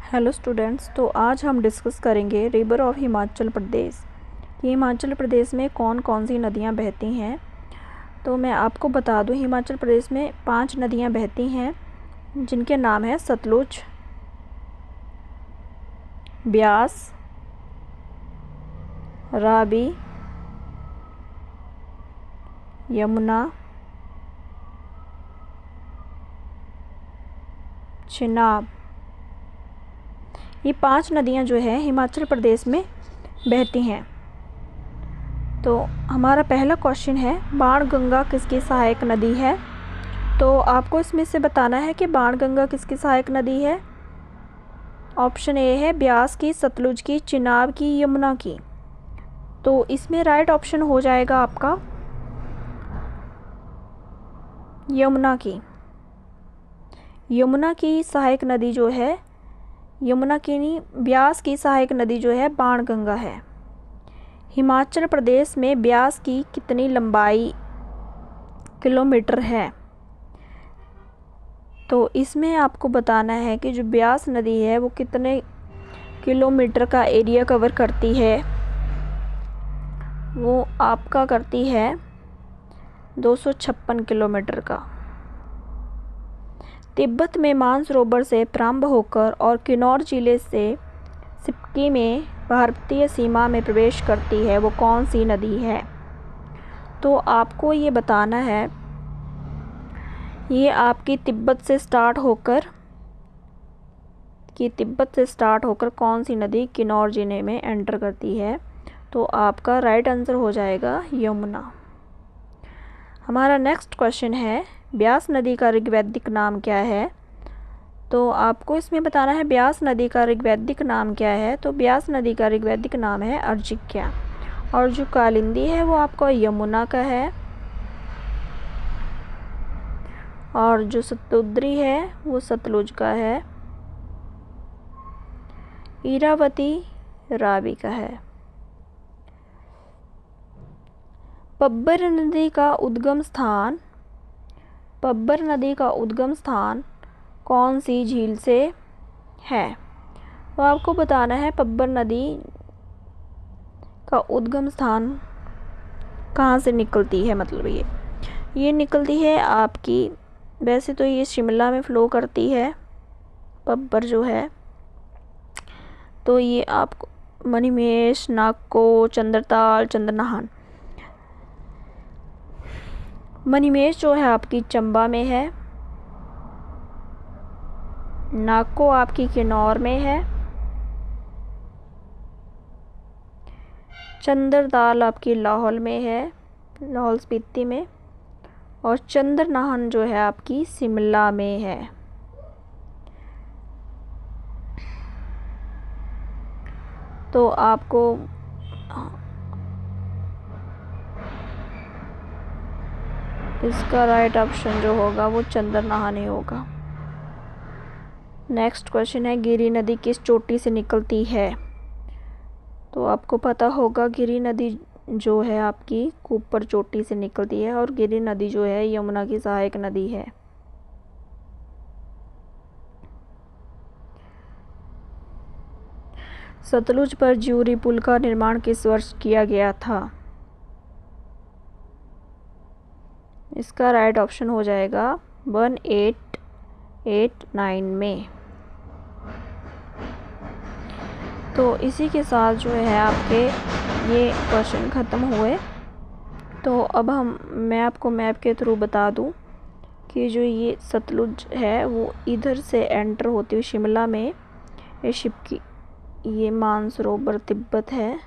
Hello students, तो आज हम डिस्कस करेंगे रिवर ऑफ हिमाचल प्रदेश कि हिमाचल प्रदेश में कौन कौन सी नदियां बहती हैं। तो मैं आपको बता दूं, हिमाचल प्रदेश में 5 नदियां बहती हैं जिनके नाम है सतलुज, ब्यास, रावी, यमुना, चिनाब। ये 5 नदियां जो है हिमाचल प्रदेश में बहती हैं। तो हमारा पहला क्वेश्चन है, बाणगंगा किसकी सहायक नदी है। तो आपको इसमें से बताना है कि बाणगंगा किसकी सहायक नदी है। ऑप्शन ए है ब्यास की, सतलुज की, चिनाब की, यमुना की। तो इसमें राइट ऑप्शन हो जाएगा आपका यमुना की। यमुना की सहायक नदी जो है, यमुना की नहीं, ब्यास की सहायक नदी जो है बाणगंगा है। हिमाचल प्रदेश में ब्यास की कितनी लंबाई किलोमीटर है। तो इसमें आपको बताना है कि जो ब्यास नदी है वो कितने किलोमीटर का एरिया कवर करती है। वो आपका करती है 256 किलोमीटर का। तिब्बत में मानसरोवर से प्रारंभ होकर और किन्नौर जिले से सिक्किम में भारतीय सीमा में प्रवेश करती है, वो कौन सी नदी है। तो आपको ये बताना है, ये आपकी तिब्बत से स्टार्ट होकर कौन सी नदी किन्नौर जिले में एंटर करती है। तो आपका राइट आंसर हो जाएगा यमुना। हमारा नेक्स्ट क्वेश्चन है, ब्यास नदी का ऋग्वैदिक नाम क्या है। तो आपको इसमें बताना है ब्यास नदी का ऋग्वैदिक नाम क्या है। तो ब्यास नदी का ऋग्वैदिक नाम है अर्जिक्या, और जो कालिंदी है वो आपका यमुना का है, और जो सतुद्री है वो सतलुज का है, इरावती रावी का है। पब्बर नदी का उद्गम स्थान कौन सी झील से है। तो आपको बताना है पब्बर नदी का उद्गम स्थान कहाँ से निकलती है। मतलब ये निकलती है आपकी, वैसे तो ये शिमला में फ़्लो करती है पब्बर जो है। तो ये आपको मणिमहेश, नाको, चंद्रताल, चंद्रनाहन। मणिमहेश जो है आपकी चंबा में है, नाको आपकी किन्नौर में है, चंद्रताल आपकी लाहौल में है, लाहौल स्पीति में, और चंद्रनाहन जो है आपकी शिमला में है। तो आपको इसका राइट ऑप्शन जो होगा वो चंद्रनाहन ही होगा। नेक्स्ट क्वेश्चन है, गिरि नदी किस चोटी से निकलती है। तो आपको पता होगा गिरि नदी जो है आपकी ऊपर चोटी से निकलती है, और गिरि नदी जो है यमुना की सहायक नदी है। सतलुज पर ज्यूरी पुल का निर्माण किस वर्ष किया गया था। इसका राइट ऑप्शन हो जाएगा 1889 में। तो इसी के साथ जो है आपके ये क्वेश्चन ख़त्म हुए। तो अब मैं आपको मैप के थ्रू बता दूं कि जो ये सतलुज है वो इधर से एंटर होती हुई शिमला में, ये मानसरोवर तिब्बत है,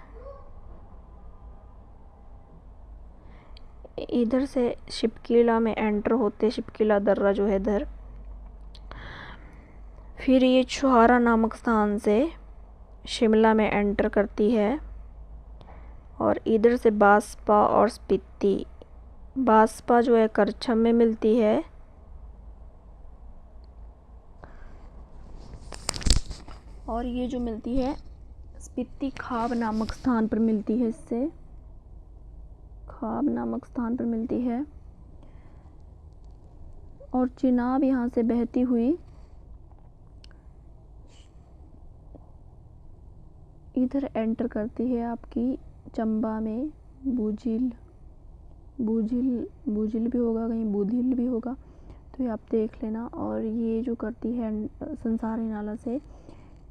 इधर से शिपकीला में एंटर होते, शिपकीला दर्रा जो है इधर, फिर ये छुहारा नामक स्थान से शिमला में एंटर करती है, और इधर से बास्पा और स्पीति। बास्पा जो है करछम में मिलती है, और ये जो मिलती है स्पीति खाब नामक स्थान पर मिलती है, इससे खाब नामक स्थान पर मिलती है। और चिनाब यहाँ से बहती हुई इधर एंटर करती है आपकी चंबा में बूझिल, बूझिल भी होगा, कहीं बूधिल भी होगा, तो ये आप देख लेना। और ये जो करती है संसारी नाला से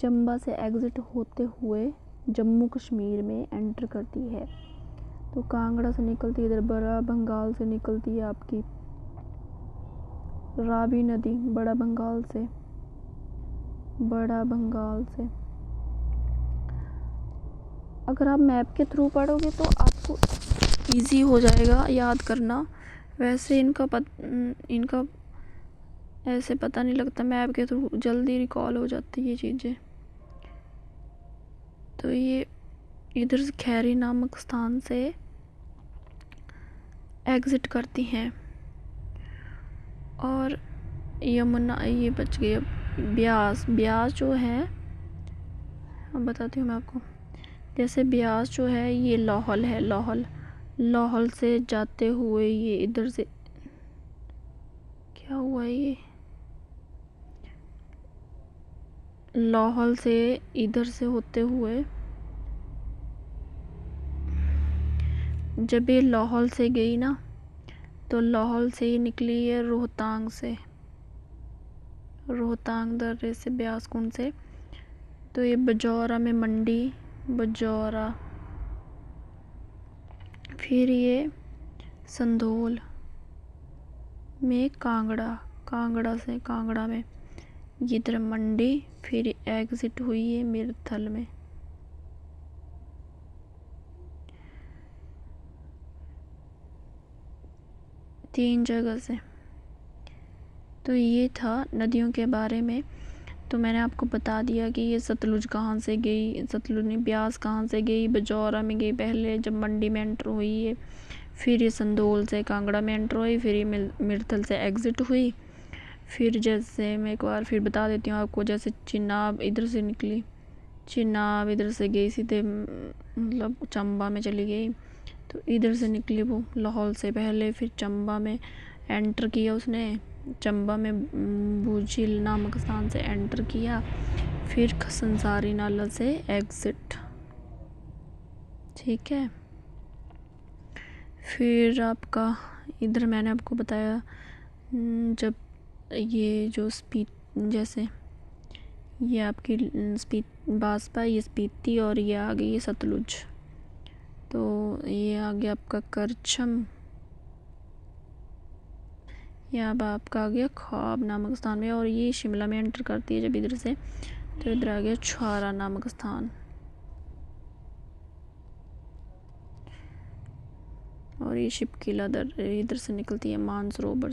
चंबा से एग्ज़िट होते हुए जम्मू कश्मीर में एंटर करती है। तो कांगड़ा से निकलती है, इधर बड़ा बंगाल से निकलती है आपकी रावी नदी, बड़ा बंगाल से, अगर आप मैप के थ्रू पढ़ोगे तो आपको इजी हो जाएगा याद करना। वैसे इनका ऐसे पता नहीं लगता, मैप के थ्रू जल्दी रिकॉल हो जाती है ये चीज़ें। तो ये इधर से खैरी नामक स्थान से एग्ज़िट करती हैं। और यमुना, ये बच गई। ब्यास जो है, अब बताती हूँ मैं आपको। जैसे ब्यास जो है ये लाहौल है, लाहौल से जाते हुए ये इधर से क्या हुआ, ये लाहौल से इधर से होते हुए, जब ये लाहौल से गई ना तो लाहौल से ही निकली है रोहतांग से, रोहतांग दर्रे से, ब्यास कुंड से। तो ये बजौरा में मंडी, बजौरा, फिर ये संधोल में कांगड़ा में ये इधर मंडी, फिर एग्ज़िट हुई है मिरथल में। तीन जगह से। तो ये था नदियों के बारे में। तो मैंने आपको बता दिया कि ये सतलुज कहाँ से गई, सतलुज नहीं, ब्यास कहाँ से गई, बजौरा में गई पहले जब मंडी में एंटर हुई है, फिर ये संधोल से कांगड़ा में एंटर हुई, फिर ये मिरथल से एग्ज़िट हुई। फिर जैसे मैं एक बार फिर बता देती हूँ आपको, जैसे चिनाब इधर से निकली, चिनाब इधर से गई सीधे मतलब चंबा में चली गई। तो इधर से निकली वो लाहौल से पहले, फिर चंबा में एंटर किया उसने, चंबा में बूझिल नामक स्थान से एंटर किया, फिर संसारी नाला से एग्ज़िट। ठीक है। फिर आपका इधर मैंने आपको बताया जब ये जो जैसे ये आपकी बासपा, ये स्पीति, और ये आ गई सतलुज। तो ये आ गया आपका करछम, ये अब आपका आ गया ख्वाब नामक स्थान में। और ये शिमला में एंटर करती है जब इधर से, तो इधर आ गया छुआरा नामक स्थान। और ये शिपकिला इधर से निकलती है मानसरोवर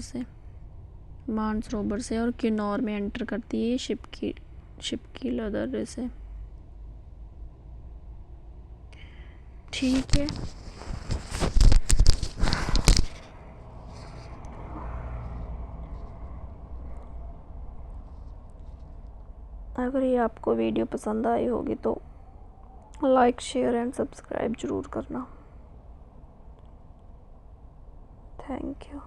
से, और किन्नौर में एंटर करती है शिपकिला दर्रे से। ठीक है। अगर ये आपको वीडियो पसंद आई होगी तो लाइक, शेयर एंड सब्सक्राइब ज़रूर करना। Thank you.